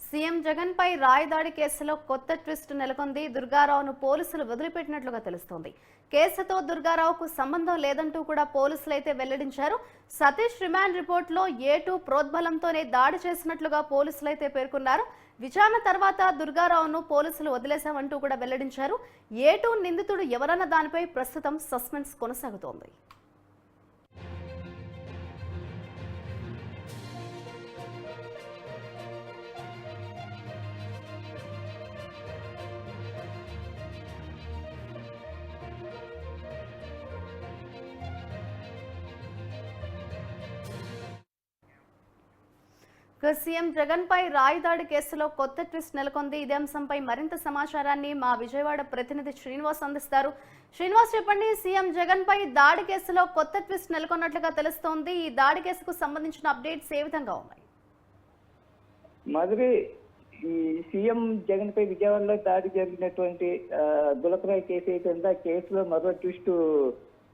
CM Jagan పై రాయి దాడి కేసులో కొత్త ట్విస్ట్ నెలకొంది. దుర్గారావును పోలీసులు వదిలిపెట్టినట్లుగా తెలుస్తోంది. కేసుతో దుర్గారావుకు సంబంధం లేదంటూ కూడా పోలీసులు అయితే వెల్లడించారు. సతీష్ రిమాండ్ రిపోర్టులో A2 ప్రోద్బలంతోనే దాడి చేసినట్లుగా పోలీసులు అయితే పేర్కొన్నారు. విచారణ తర్వాత దుర్గారావును పోలీసులు వదిలేశామంటూ కూడా వెల్లడించారు. A2 నిందితుడు ఎవరన్న దానిపై ప్రస్తుతం సస్పెన్స్ కొనసాగుతోంది. సీఎం జగన్ పై రాయి దాడి కేసులో కొత్త ట్విస్ట్ నెలకొంది. ఇదే అంశంపై మరింత సమాచారాన్ని మా విజయవాడ ప్రతినిధి శ్రీనివాస్ అందిస్తారు. శ్రీనివాస్, చెప్పండి. సీఎం జగన్ పై దాడి కేసులో కొత్త ట్విస్ట్ నెలకొన్నట్లుగా తెలుస్తోంది. ఈ దాడి కేసుకు సంబంధించిన అప్డేట్స్ ఏ విధంగా ఉన్నాయి? మాధురి, ఈ సీఎం జగన్ పై విజయవాడలో దాడి జరిగినటువంటి గులకరాయ్ కేసు అయితే కేసులో మరో ట్విస్ట్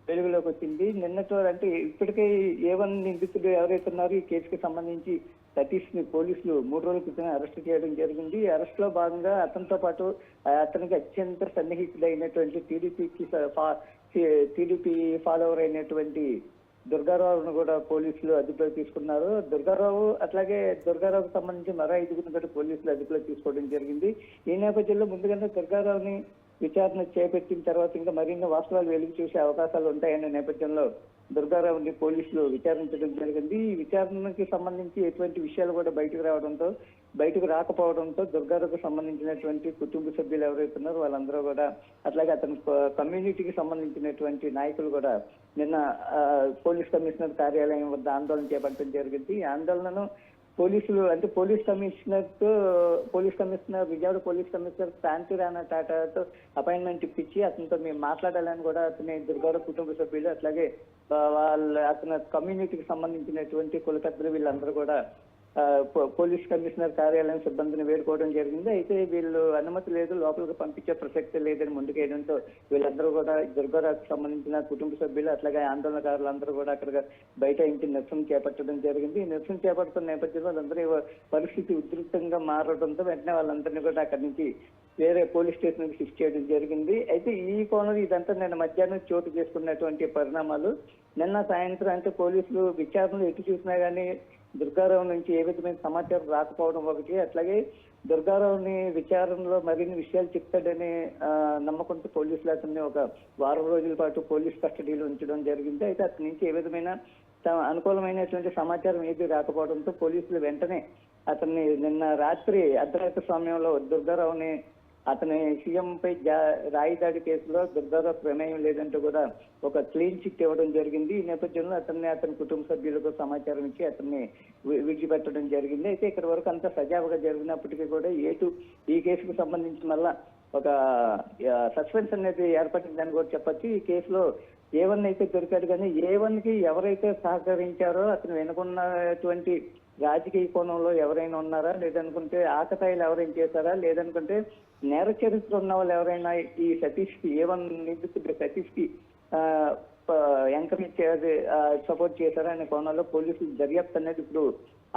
వెలుగులోకి వచ్చింది. నిన్నతో అంటే ఇప్పటికే A1 నిందితుడు ఎవరైతే ఉన్నారో ఈ కేసుకి సంబంధించి సతీష్ ని పోలీసులు 3 రోజుల క్రితం అరెస్ట్ చేయడం జరిగింది. ఈ అరెస్ట్ లో భాగంగా అతనితో పాటు అతనికి అత్యంత సన్నిహితుడైనటువంటి టీడీపీ ఫాలోవర్ అయినటువంటి దుర్గారావును కూడా పోలీసులు అదుపులోకి తీసుకున్నారు. దుర్గారావుకు సంబంధించి మరో 5గురిని కూడా పోలీసులు అదుపులోకి తీసుకోవడం జరిగింది. ఈ నేపథ్యంలో ముందుగానే దుర్గారావుని విచారణ చేపట్టిన తర్వాత ఇంకా మరిన్ని వాస్తవాలు వెలుగు చూసే అవకాశాలు ఉంటాయనే నేపథ్యంలో దుర్గారావుని పోలీసులు విచారించడం జరిగింది. ఈ విచారణకి సంబంధించి ఎటువంటి విషయాలు కూడా బయటకు రాకపోవడంతో దుర్గారావుకు సంబంధించినటువంటి కుటుంబ సభ్యులు ఎవరైతే ఉన్నారో వాళ్ళందరూ కూడా, అట్లాగే అతని కమ్యూనిటీకి సంబంధించినటువంటి నాయకులు కూడా నిన్న పోలీస్ కమిషనర్ కార్యాలయం వద్ద ఆందోళన చేపట్టడం జరిగింది. ఈ ఆందోళనను పోలీసులు అంటే విజయవాడ పోలీస్ కమిషనర్ శాంతి రాణా టాటాతో అపాయింట్మెంట్ ఇప్పించి అతనితో మేము మాట్లాడాలని కూడా అతని దుర్గారావు కుటుంబ సభ్యులు, అట్లాగే అతని కమ్యూనిటీకి సంబంధించినటువంటి కులపెద్దలు వీళ్ళందరూ కూడా పోలీస్ కమిషనర్ కార్యాలయం సిబ్బందిని వేడుకోవడం జరిగింది. అయితే వీళ్ళు అనుమతి లేదు, లోపలికి పంపించే ప్రసక్తి లేదని ముందుకేయడంతో వీళ్ళందరూ కూడా దుర్గారావుకు సంబంధించిన కుటుంబ సభ్యులు అట్లాగే ఆందోళనకారులందరూ కూడా అక్కడ బయట ఇంటి నిరసన చేపట్టడం జరిగింది. ఈ నిరసన చేపడుతున్న నేపథ్యంలో వాళ్ళందరూ పరిస్థితి ఉధృతంగా మారడంతో వెంటనే వాళ్ళందరినీ కూడా అక్కడి నుంచి వేరే పోలీస్ స్టేషన్ కి షిఫ్ట్ చేయడం జరిగింది. అయితే ఈ కోణంలో ఇదంతా నిన్న మధ్యాహ్నం చోటు చేసుకున్నటువంటి పరిణామాలు. నిన్న సాయంత్రం అంటే పోలీసులు విచారణలు ఎటు చూసినా గానీ దుర్గారావు నుంచి ఏ విధమైన సమాచారం రాకపోవడం ఒకటి, అట్లాగే దుర్గారావుని విచారణలో మరిన్ని విషయాలు చెప్తాడనే నమ్మకంతో పోలీసులు అతన్ని ఒక వారం రోజుల పాటు పోలీస్ కస్టడీలో ఉంచడం జరిగింది. అయితే అతని నుంచి ఏ విధమైన అనుకూలమైనటువంటి సమాచారం ఏది రాకపోవడంతో పోలీసులు వెంటనే అతన్ని నిన్న రాత్రి అర్ధరాత్రి సమయంలో దుర్గారావుని అతని సీఎం పై రాయి దాడి కేసులో దుర్గారావు ప్రమేయం లేదంటూ కూడా ఒక క్లీన్ చిట్ ఇవ్వడం జరిగింది. ఈ నేపథ్యంలో అతని కుటుంబ సభ్యులకు సమాచారం ఇచ్చి అతన్ని విడిచిపెట్టడం జరిగింది. అయితే ఇక్కడ వరకు అంతా సజావుగా జరిగినప్పటికీ కూడా A2 ఈ కేసుకు సంబంధించి మళ్ళా ఒక సస్పెన్స్ అనేది ఏర్పడిందని కూడా చెప్పొచ్చు. ఈ కేసులో A1 అయితే దొరికాడు, కానీ A1 కి ఎవరైతే సహకరించారో అతను వెనుకున్నటువంటి రాజకీయ కోణంలో ఎవరైనా ఉన్నారా, లేదనుకుంటే ఆకతాయిలు ఎవరైనా చేశారా, లేదనుకుంటే నేర చరిత్ర ఉన్న వాళ్ళు ఎవరైనా ఈ సతీష్ కి A1 నిందితుడు సతీష్ కి ఎంకరేజ్ సపోర్ట్ చేశారా అనే కోణంలో పోలీసులు దర్యాప్తు అనేది ఇప్పుడు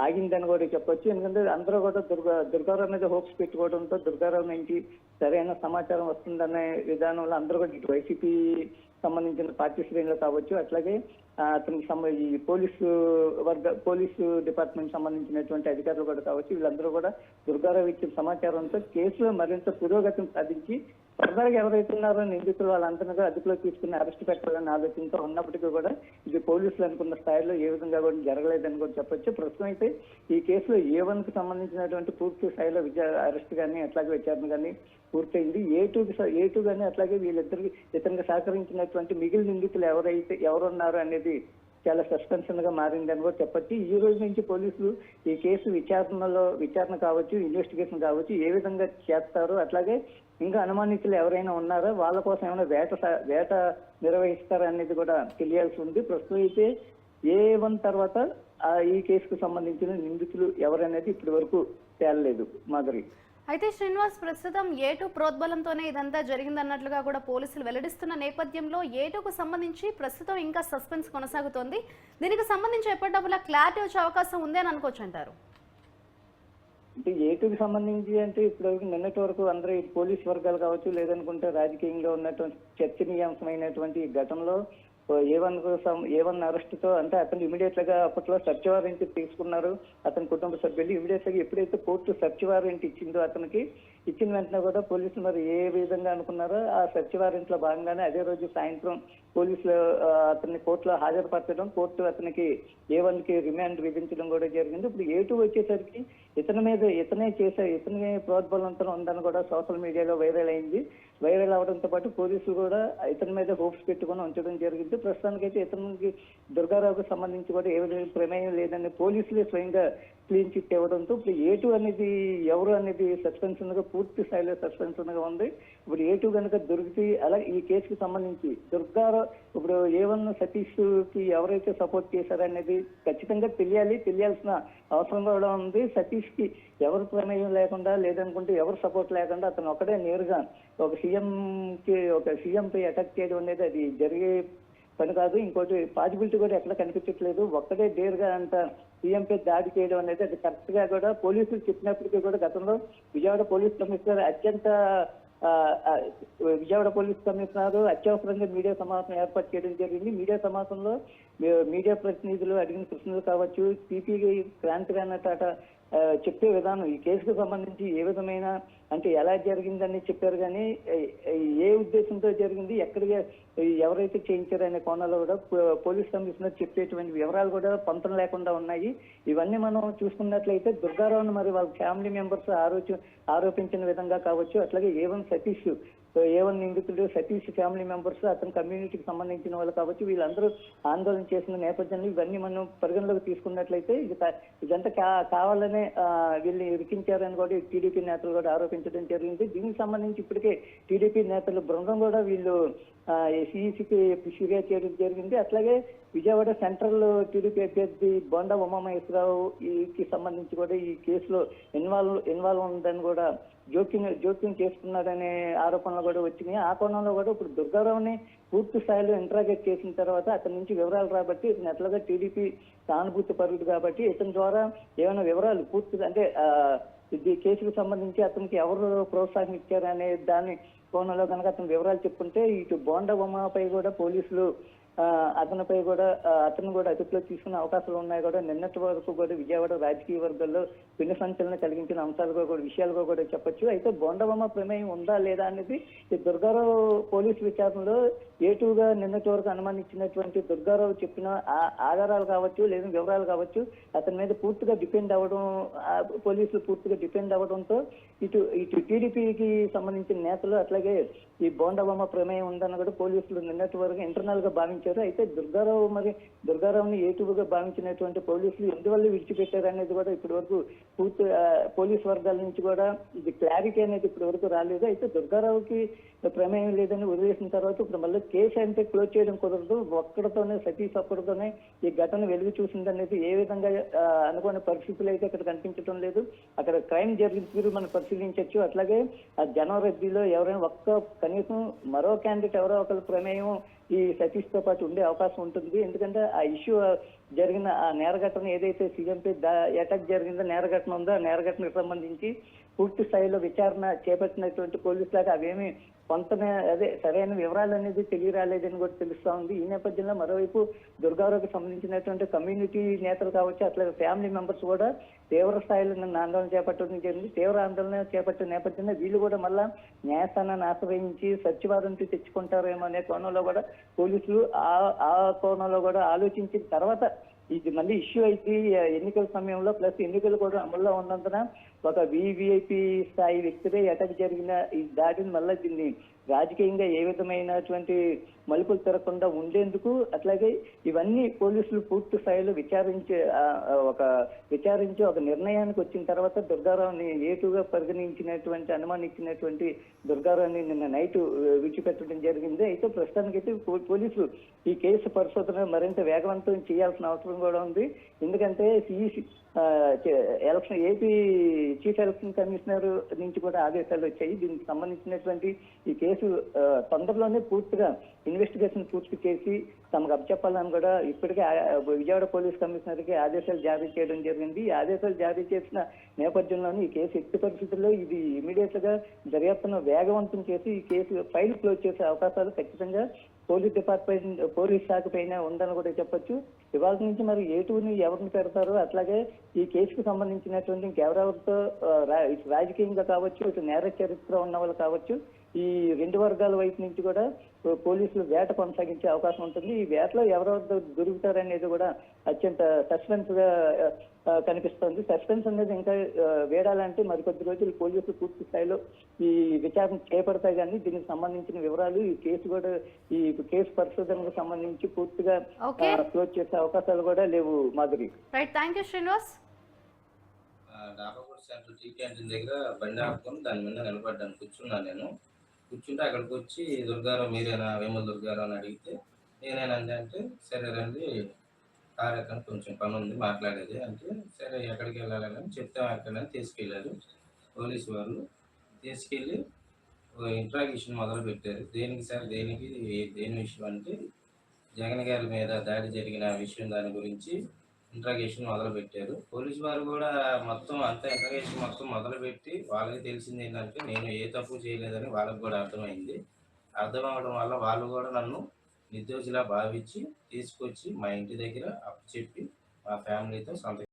ఆగిందని కూడా చెప్పొచ్చు. ఎందుకంటే అందరూ కూడా దుర్గారావు మీద హోప్స్ పెట్టుకోవడంతో దుర్గారావు నుంచి సరైన సమాచారం వస్తుందనే విధానంలో అందరూ కూడా ఇటు వైసీపీ సంబంధించిన పార్టీ శ్రేణులు కావచ్చు, అట్లాగే అతనికి ఈ పోలీసు డిపార్ట్మెంట్ సంబంధించినటువంటి అధికారులు కూడా కావచ్చు, వీళ్ళందరూ కూడా దుర్గారావు ఇచ్చిన సమాచారంతో కేసులో మరింత పురోగతిని సాధించి ఫర్దర్గా ఎవరైతే ఉన్నారో నిందితులు వాళ్ళందరినీ కూడా అదుపులో తీసుకుని అరెస్ట్ పెట్టాలనే ఆలోచనతో ఉన్నప్పటికీ కూడా ఇది పోలీసులు అనుకున్న స్థాయిలో ఏ విధంగా కూడా జరగలేదని కూడా చెప్పొచ్చు. ప్రస్తుతం అయితే ఈ కేసులో A1 కి సంబంధించినటువంటి పూర్తి స్థాయిలో అరెస్ట్ కానీ అట్లాగే విచారణ కానీ పూర్తయింది. A2 కానీ అట్లాగే వీళ్ళిద్దరికి ఇతనికి సహకరించినటువంటి మిగిలిన నిందితులు ఎవరున్నారు అనేది చాలా సస్పెన్షన్ గా మారిందని కూడా చెప్పొచ్చు. ఈ రోజు నుంచి పోలీసులు ఈ కేసు విచారణ కావచ్చు, ఇన్వెస్టిగేషన్ కావచ్చు ఏ విధంగా చేస్తారు, అట్లాగే ఇంకా అనుమానితులు ఎవరైనా ఉన్నారో వాళ్ళ కోసం ఏమైనా వేట నిర్వహిస్తారా అనేది కూడా తెలియాల్సి ఉంది. ప్రస్తుతం అయితే A1 తర్వాత ఈ కేసుకు సంబంధించిన నిందితులు ఎవరనేది ఇప్పటి వరకు తేలలేదు. మాధురి, అయితే శ్రీనివాస్, ప్రస్తుతం A2 ప్రోద్బలంతోనే ఇదంతా జరిగిందన్నట్లుగా కూడా పోలీసులు వెల్లడిస్తున్న నేపథ్యంలో A2కు సంబంధించి ప్రస్తుతం ఇంకా సస్పెన్స్ కొనసాగుతోంది. దీనికి సంబంధించి ఎప్పటికప్పుడు క్లారిటీ వచ్చే అవకాశం ఉంది అని అనుకోవచ్చు అంటారు? అంటే ఏటుకి సంబంధించి అంటే ఇప్పుడు నిన్నటి వరకు అందరూ ఇటు పోలీస్ వర్గాలు కావచ్చు, లేదనుకుంటే రాజకీయంలో ఉన్నటువంటి చర్చనీయాంశమైనటువంటి ఈ ఘటనలో ఏ1 అరెస్ట్తో అంటే అతను ఇమీడియట్ గా అప్పట్లో సెర్చ్ వారెంట్ తీసుకున్నారు. అతని కుటుంబ సభ్యులు ఇమీడియట్ గా ఎప్పుడైతే కోర్టు సెర్చ్ వారెంట్ ఇచ్చిందో అతనికి ఇచ్చిన వెంటనే కూడా పోలీసులు మరి ఏ విధంగా అనుకున్నారో ఆ సెర్చ్ వారెంట్ లో భాగంగానే అదే రోజు సాయంత్రం పోలీసులు అతన్ని కోర్టులో హాజరుపరచడం, కోర్టు అతనికి A1కి రిమాండ్ విధించడం కూడా జరిగింది. ఇప్పుడు A2 వచ్చేసరికి ఇతనే ప్రోద్బలంతో ఉందని కూడా సోషల్ మీడియాలో వైరల్ అయింది. వైరల్ అవడంతో పాటు పోలీసులు కూడా ఇతని మీద హోప్స్ పెట్టుకుని ఉంచడం జరిగింది. ప్రస్తుతానికైతే ఇతనికి దుర్గారావుకు సంబంధించి కూడా ఏ విధంగా ప్రమేయం లేదని పోలీసులే స్వయంగా క్లీన్ చిట్ ఇవ్వడంతో ఇప్పుడు A2 అనేది ఎవరు అనేది సస్పెన్షన్ గా పూర్తి స్థాయిలో సస్పెన్షన్ గా ఉంది. ఇప్పుడు A2 కనుక దొరికితే అలా ఈ కేసుకు సంబంధించి దుర్గారావు ఇప్పుడు A1 సతీష్ కి ఎవరైతే సపోర్ట్ చేశారనేది ఖచ్చితంగా తెలియాల్సిన అవసరం కూడా ఉంది. సతీష్ కి ఎవరు ప్రమేయం లేకుండా లేదనుకుంటే ఎవరు సపోర్ట్ లేకుండా అతను ఒకడే నేరుగా ఒక సీఎం పై అటాక్ చేయడం అనేది అది జరిగే పని కాదు. ఇంకోటి పాసిబిలిటీ కూడా ఎక్కడ కనిపించట్లేదు. ఒక్కడే డేర్గా అంత సీఎం పై దాడి చేయడం అనేది అది కరెక్ట్ గా కూడా పోలీసులు చెప్పినప్పటికీ కూడా గతంలో విజయవాడ పోలీస్ కమిషనర్ అత్యవసరంగా మీడియా సమావేశం ఏర్పాటు చేయడం జరిగింది. మీడియా సమావేశంలో మీడియా ప్రతినిధులు అడిగిన ప్రశ్నలు కావచ్చు, సిపి క్రాంతి రాణాటాట చెప్పే విధానం ఈ కేసుకు సంబంధించి ఏ విధమైన అంటే ఎలా జరిగిందని చెప్పారు, కానీ ఏ ఉద్దేశంతో జరిగింది, ఎక్కడికి ఎవరైతే చేయించారనే కోణాల్లో కూడా పోలీస్ కమిషనర్ చెప్పేటువంటి వివరాలు కూడా పొంతం లేకుండా ఉన్నాయి. ఇవన్నీ మనం చూసుకున్నట్లయితే దుర్గారావును మరి వాళ్ళ ఫ్యామిలీ మెంబర్స్ ఆరోపించిన విధంగా కావచ్చు, అట్లాగే A1 నిందితుడు సతీష్ ఫ్యామిలీ మెంబర్స్ అతని కమ్యూనిటీకి సంబంధించిన వాళ్ళు కావచ్చు, వీళ్ళందరూ ఆందోళన చేసిన నేపథ్యంలో ఇవన్నీ మనం పరిగణలోకి తీసుకున్నట్లయితే ఇదంతా కావాలనే వీళ్ళు ఇరికించారని కూడా టీడీపీ నేతలు కూడా ఆరోపించడం జరిగింది. దీనికి సంబంధించి ఇప్పటికే టీడీపీ నేతల బృందం కూడా వీళ్ళు సిఈసికి ఫిర్యాదు చేయడం జరిగింది. అట్లాగే విజయవాడ సెంట్రల్ టీడీపీ అభ్యర్థి బొండా ఉమామహేశ్వరరావుకి సంబంధించి కూడా ఈ కేసులో ఇన్వాల్వ్ ఉందని కూడా జోక్యం చేసుకున్నాడనే ఆరోపణలు కూడా వచ్చినాయి. ఆ కోణంలో కూడా ఇప్పుడు దుర్గారావుని పూర్తి స్థాయిలో ఇంట్రాగేట్ చేసిన తర్వాత అతని నుంచి వివరాలు రాబట్టి ఇతను ఎట్లాగా టీడీపీ సానుభూతి పరుడు కాబట్టి ఇతని ద్వారా ఏమైనా వివరాలు పూర్తి అంటే ఈ కేసుకు సంబంధించి అతనికి ఎవరు ప్రోత్సాహం ఇచ్చారనే దాని కోణంలో కనుక అతను వివరాలు చెప్పుకుంటే ఇటు బోండా ఉమాపై కూడా పోలీసులు అతను కూడా అదుపులో తీసుకునే అవకాశాలు ఉన్నాయి. కూడా నిన్నటి వరకు కూడా విజయవాడ రాజకీయ వర్గాల్లో భిన్న సంచలన కలిగించిన విషయాలుగా కూడా చెప్పొచ్చు. అయితే బోండబొమ్మ ప్రమేయం ఉందా లేదా అనేది ఈ దుర్గారావు పోలీసు విచారణలో A2గా నిన్నటి వరకు అనుమానించినటువంటి దుర్గారావు చెప్పిన ఆధారాలు కావచ్చు లేదా వివరాలు కావచ్చు అతని మీద పూర్తిగా డిపెండ్ అవ్వడం, పోలీసులు పూర్తిగా డిపెండ్ అవ్వడంతో ఇటు టీడీపీకి సంబంధించిన నేతలు అట్లాగే ఈ బోండబొమ్మ ప్రమేయం ఉందని కూడా పోలీసులు నిన్నటి వరకు ఇంటర్నల్ గా భావించారు. అయితే దుర్గారావుని A2గా భావించినటువంటి పోలీసులు ఎందువల్ల విడిచిపెట్టారు అనేది కూడా ఇప్పటి వరకు పూర్తి పోలీస్ వర్గాల నుంచి కూడా ఇది క్లారిటీ అనేది ఇప్పటి వరకు రాలేదు. అయితే దుర్గారావుకి ప్రమేయం లేదని వదిలేసిన తర్వాత ఇప్పుడు మళ్ళీ కేసు అంటే క్లోజ్ చేయడం కుదరదు, సతీష్ ఒక్కడితోనే ఈ ఘటన వెలుగు చూసిందనేది ఏ విధంగా అనుకునే పరిస్థితులు అయితే అక్కడ కనిపించడం లేదు. అక్కడ క్రైమ్ జరిగిన తీరు మనం పరిశీలించవచ్చు. అట్లాగే ఆ జనం రద్దీలో ఎవరైనా కనీసం మరో క్యాండిడేట్ ఎవరో ఒకరి ప్రమేయం ఈ సతీష్ తో పాటు ఉండే అవకాశం ఉంటుంది. ఎందుకంటే ఆ ఇష్యూ జరిగిన ఆ నేరఘటన ఏదైతే సీఎంపై అటాక్ జరిగిందో నేరఘటన ఉందో ఆ నేరఘటనకు సంబంధించి పూర్తి స్థాయిలో విచారణ చేపట్టినటువంటి పోలీసులకు అవేమి సరైన వివరాలు అనేది తెలియరాలేదని కూడా తెలుస్తా ఉంది. ఈ నేపథ్యంలో మరోవైపు దుర్గారావుకి సంబంధించినటువంటి కమ్యూనిటీ నేతలు కావచ్చు అట్లాగే ఫ్యామిలీ మెంబర్స్ కూడా తీవ్ర స్థాయిలో ఆందోళన చేపట్టడం జరిగింది. తీవ్ర ఆందోళన చేపట్టిన నేపథ్యంలో వీళ్ళు కూడా మళ్ళా న్యాయస్థానాన్ని ఆశ్రయించి సచివాలయం తెచ్చుకుంటారేమో అనే కోణంలో కూడా పోలీసులు ఆ కోణంలో కూడా ఆలోచించిన తర్వాత ఇది మళ్ళీ ఇష్యూ అయితే ఎన్నికల సమయంలో ప్లస్ ఎన్నికలు కూడా అమల్లో ఉన్నందున ఒక వివిఐపి స్థాయి వ్యక్తిపై అటాక్ జరిగిన ఈ దాడిని మళ్ళీ దీన్ని రాజకీయంగా ఏ విధమైనటువంటి మలుపులు తిరగకుండా ఉండేందుకు అట్లాగే ఇవన్నీ పోలీసులు పూర్తి స్థాయిలో విచారించి ఒక నిర్ణయానికి వచ్చిన తర్వాత దుర్గారావుని A2గా పరిగణించినటువంటి అనుమానించినటువంటి దుర్గారావుని నిన్న నైట్ విడిచిపెట్టడం జరిగింది. అయితే ప్రస్తుతానికైతే పోలీసులు ఈ కేసు పరిశోధన మరింత వేగవంతం చేయాల్సిన అవసరం కూడా ఉంది. ఎందుకంటే election AP chief election commissioner నుంచి కూడా ఆదేశాలు వచ్చాయి. దీనికి సంబంధించినటువంటి ఈ కేసు తొందరలోనే పూర్తిగా ఇన్వెస్టిగేషన్ పూర్తి చేసి తమకు అప్పచెప్పాలని కూడా ఇప్పటికే విజయవాడ పోలీస్ కమిషనర్ కి ఆదేశాలు జారీ చేయడం జరిగింది. ఈ ఆదేశాలు జారీ చేసిన నేపథ్యంలోనే ఈ కేసు ఎట్టి పరిస్థితుల్లో ఇది ఇమీడియట్ గా దర్యాప్తును వేగవంతం చేసి ఈ కేసు ఫైల్ క్లోజ్ చేసే అవకాశాలు ఖచ్చితంగా పోలీస్ డిపార్ట్మెంట్ పోలీస్ శాఖ పైన ఉందని కూడా చెప్పొచ్చు. ఇవాళ నుంచి మరి ఏటూని ఎవరిని పెడతారో, అట్లాగే ఈ కేసుకు సంబంధించినటువంటి ఇంకెవరెవరితో రాజకీయంగా కావచ్చు, ఇటు నేర చరిత్ర ఉన్న వాళ్ళు కావచ్చు, ఈ రెండు వర్గాల వైపు నుంచి కూడా పోలీసులు వేట కొనసాగించే అవకాశం ఉంటుంది. ఈ వేటలో ఎవరెవరు దొరుకుతారనేది కూడా అత్యంత సస్పెన్స్ గా కనిపిస్తోంది. సస్పెన్స్ అనేది ఇంకా వేడాలంటే మరికొద్ది రోజులు పోలీసులు పూర్తి స్థాయిలో ఈ విచారణ చేపడతాయి. కానీ దీనికి సంబంధించిన వివరాలు ఈ కేసు కూడా ఈ కేసు పరిశోధనకు సంబంధించి పూర్తిగా క్లోజ్ చేసే అవకాశాలు కూడా లేవు. Madhuri. Right, thank you Srinivas. Dabaguda central tea canteen దగ్గర బండి ఆపుకొని దాని మీద నిలబడ్డాను, కూర్చున్నాను. నేను కూర్చుంటే అక్కడికి వచ్చి దుర్గారావు మీరేనా, వేముల దుర్గారావు అని అడిగితే నేనేనండి అంటే, సరే రండి కార్ ఎక్కడికి కొంచెం పని ఉంది మాట్లాడేది అంటే, సరే ఎక్కడికి వెళ్ళాలని చెప్తాం ఎక్కడని తీసుకెళ్ళారు పోలీసు వాళ్ళు. తీసుకెళ్ళి ఇంట్రాగేషన్ మొదలు పెట్టారు. దేనికి సార్, దేని విషయం అంటే జగన్ గారి మీద దాడి జరిగిన విషయం దాని గురించి ఇంట్రాగేషన్ మొదలు పెట్టారు. పోలీసు వారు కూడా మొత్తం అంతా ఇంట్రాగేషన్ మొత్తం మొదలుపెట్టి వాళ్ళకి తెలిసింది ఏంటంటే నేను ఏ తప్పు చేయలేదని వాళ్ళకి కూడా అర్థమైంది. అర్థం అవడం వల్ల వాళ్ళు కూడా నన్ను నిర్దోషిలా భావించి తీసుకొచ్చి మా ఇంటి దగ్గర అప్పచెప్పి మా ఫ్యామిలీతో సంతకం